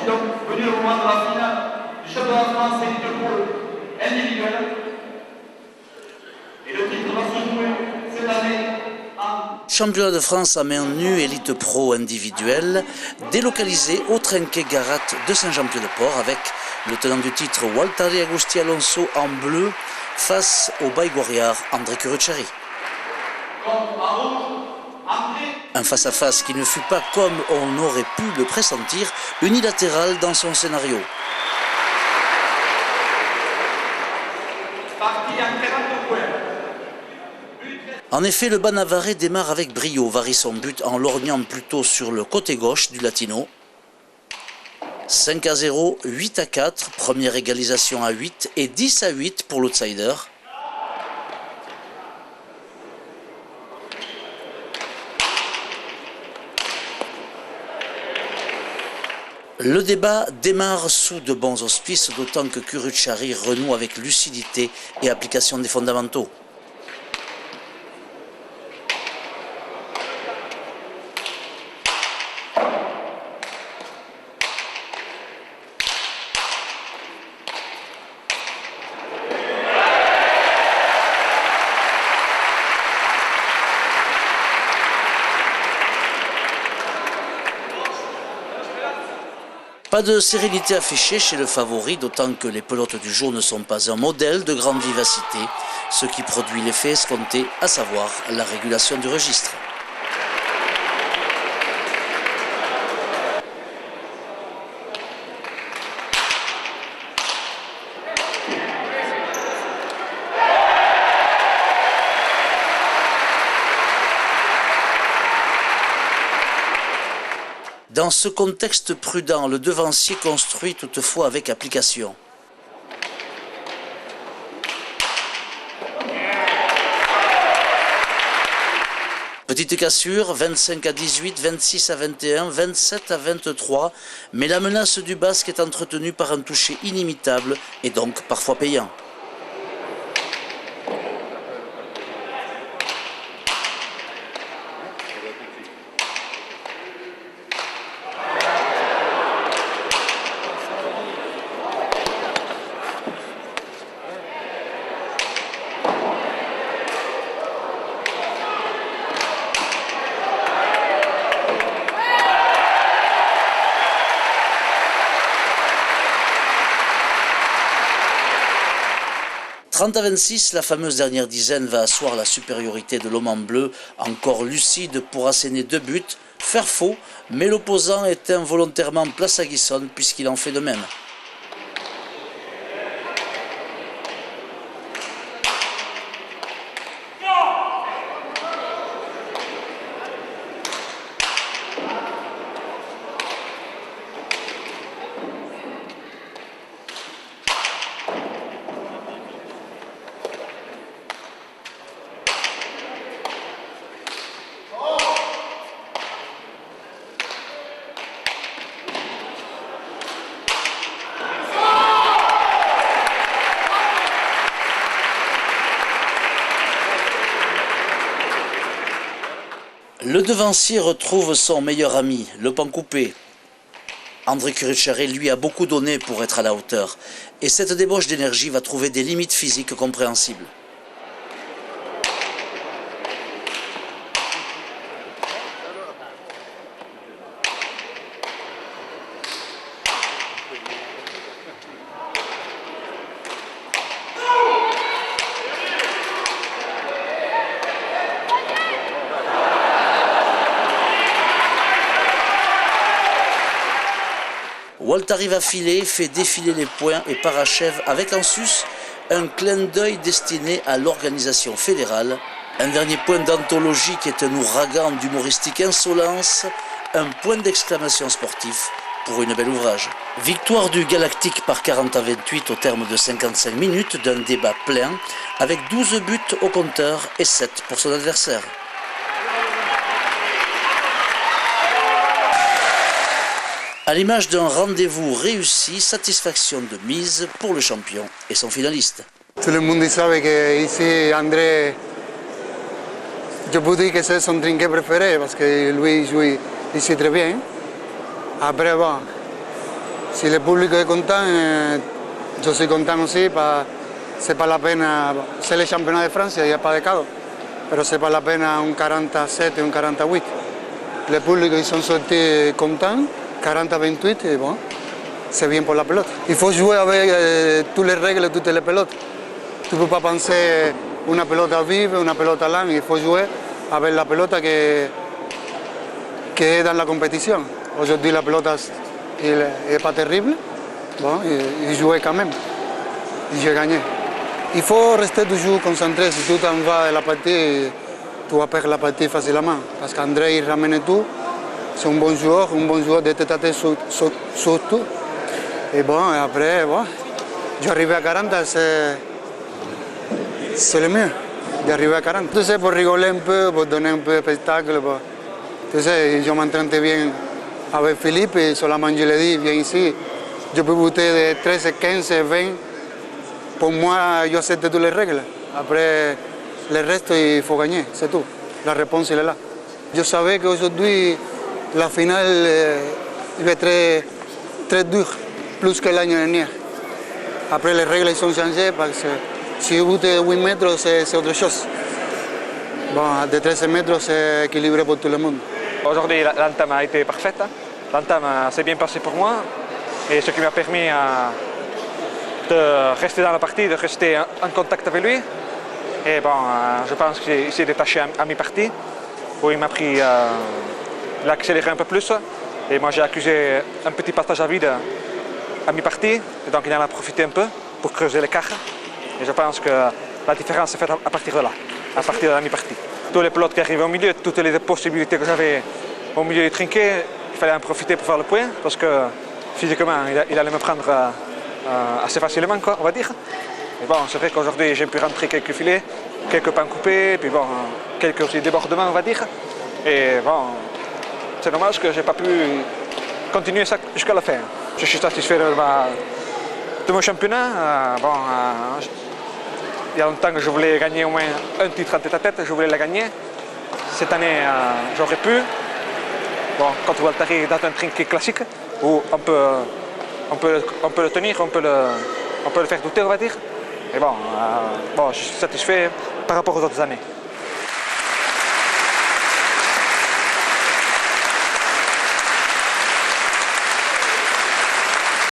donc venu le moment de la finale du championnat de France élite pro individuel. Et le titre va se jouer cette année en... Championnat de France à main nue élite pro individuelle, délocalisé au Trinquet Garat de Saint-Jean-Pied-de-Port avec le tenant du titre Waltari Agusti Alonso en bleu face au Baïgoriard André Curucciari. Un face-à-face qui ne fut pas, comme on aurait pu le pressentir, unilatéral dans son scénario. En effet, le bas navarrais démarre avec brio, varie son but en lorgnant plutôt sur le côté gauche du latino. 5-0, 8-4, première égalisation à 8 et 10-8 pour l'outsider. Le débat démarre sous de bons auspices, d'autant que Curucciari renoue avec lucidité et application des fondamentaux. Pas de sérénité affichée chez le favori, d'autant que les pelotes du jour ne sont pas un modèle de grande vivacité, ce qui produit l'effet escompté, à savoir la régulation du registre. Dans ce contexte prudent, le devancier construit toutefois avec application. Petite cassure, 25-18, 26-21, 27-23, mais la menace du basque est entretenue par un toucher inimitable et donc parfois payant. « 30-26, la fameuse dernière dizaine va asseoir la supériorité de l'homme en bleu, encore lucide pour asséner 2 buts, faire faux, mais l'opposant est involontairement place à Guisson puisqu'il en fait de même. Le devancier retrouve son meilleur ami, le pan coupé. André Curucciari lui a beaucoup donné pour être à la hauteur, et cette débauche d'énergie va trouver des limites physiques compréhensibles. Walt arrive à filer, fait défiler les points et parachève avec en sus un clin d'œil destiné à l'organisation fédérale. Un dernier point d'anthologie qui est un ouragan d'humoristique insolence, un point d'exclamation sportif pour une belle ouvrage. Victoire du Galactique par 40-28 au terme de 55 minutes d'un débat plein avec 12 buts au compteur et 7 pour son adversaire. À l'image d'un rendez-vous réussi, satisfaction de mise pour le champion et son finaliste. Tout le monde savait que ici, André, je peux dire que c'est son trinquet préféré parce que lui joue ici très bien. Après, bon, Si le public est content, je suis content aussi. C'est pas la peine, c'est le championnat de France, il n'y a pas de cadeau. Mais c'est pas la peine un 47 et un 48. Le public, ils sont sortis contents, 40-28, et bon, c'est bien pour la pelote. Il faut jouer avec toutes les règles, toutes les pelotes. Tu ne peux pas penser une pelote vive, une pelote lente, il faut jouer avec la pelote qui est dans la compétition. Aujourd'hui, la pelote n'est pas terrible, bon, il jouait quand même, et j'ai gagné. Il faut rester toujours concentré. Si tu t'en vas de la partie, tu vas perdre la partie facilement. Parce qu'André, il ramène tout. C'est un bon joueur de tête à tête surtout. Et bon, après, bon, j'arrive à 40, c'est le mieux, d'arriver à 40. Tu sais, pour rigoler un peu, pour donner un peu de spectacle. Tu sais, je m'entraîne bien avec Philippe et seulement je lui dis, viens ici. Je peux goûter de 13, 15, 20. Pour moi, je accepte toutes les règles. Après, le reste, il faut gagner, c'est tout. La réponse, elle est là. Je savais qu'aujourd'hui, la finale va être très, très dure, plus que l'année dernier. Après, les règles sont changées parce que si vous êtes 8 mètres, c'est autre chose. Bon, de 13 mètres, c'est équilibré pour tout le monde. Aujourd'hui, l'entame a été parfaite. L'entame s'est bien passée pour moi. Et ce qui m'a permis de rester dans la partie, de rester en contact avec lui. Et bon, je pense qu'il s'est détaché à mi-partie, où il m'a pris, il a accéléré un peu plus. Et moi j'ai accusé un petit passage à vide à mi-partie, et donc il en a profité un peu pour creuser l'écart. Et je pense que la différence s'est faite à partir de là, à partir de la mi-partie. Tous les pelotes qui arrivaient au milieu, toutes les possibilités que j'avais au milieu du trinquet, il fallait en profiter pour faire le point, parce que physiquement il allait me prendre assez facilement, quoi, on va dire. Mais bon, c'est vrai qu'aujourd'hui j'ai pu rentrer quelques filets, quelques pains coupés, puis bon, quelques aussi débordements, on va dire. Et bon, c'est dommage que j'ai pas pu continuer ça jusqu'à la fin. Je suis satisfait de mon championnat. Il y a longtemps que je voulais gagner au moins un titre en tête-à-tête, je voulais la gagner. Cette année, j'aurais pu. Bon, contre Valtteri, dans un trinquet classique, où on peut le tenir, on peut le faire douter, on va dire. Mais bon, je suis satisfait par rapport aux autres années.